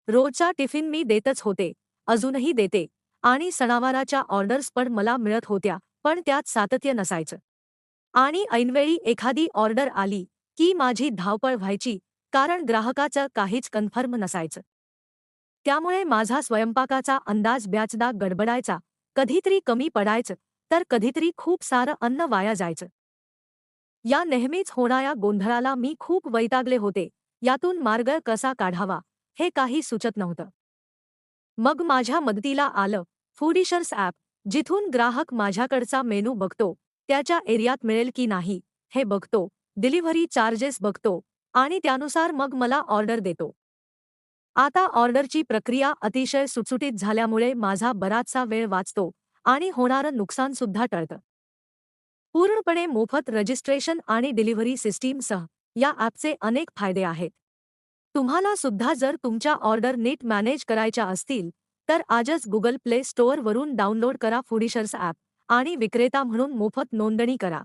रोजचा टिफिन मी देतच होते, अजूनही देते आणि सणावाराच्या ऑर्डर्स पण मला मिळत होत्या, पण त्यात सातत्य नसायचं. आणि ऐनवेळी एखादी ऑर्डर आली, की माझी धावपळ व्हायची, कारण ग्राहकाचं काहीच कन्फर्म नसायचं. त्यामुळे माझा स्वयंपाकाचा अंदाज बऱ्याचदा गडबडायचा, कधीतरी कमी पडायचं, तर कधीतरी खूप सारं अन्न वाया जायचं. या नेहमीच होणाऱ्या गोंधळाला मी खूप वैतागले होते. यातून मार्ग कसा काढावा, हे काही सुचत नव्हतं. मग माझ्या मदतीला आलं फूडिशर्स ॲप, जिथून ग्राहक माझ्याकडचा मेनू बघतो, त्याच्या एरियात मिळेल की नाही हे बघतो, डिलिव्हरी चार्जेस बघतो आणि त्यानुसार मग मला ऑर्डर देतो. आता ऑर्डरची प्रक्रिया अतिशय सुटसुटीत झाल्यामुळे माझा बराचसा वेळ वाचतो आणि होणारं नुकसानसुद्धा टळतं. पूर्णपणे मोफत रजिस्ट्रेशन आणि डिलिव्हरी सिस्टीमसह या ॲपचे अनेक फायदे आहेत. तुम्हाला सुद्धा जर तुमच्या ऑर्डर नीट मॅनेज करायच्या असतील, तर आजच गुगल प्ले स्टोअरवरून डाउनलोड करा फूडिशर्स ॲप आणि विक्रेता म्हणून मोफत नोंदणी करा.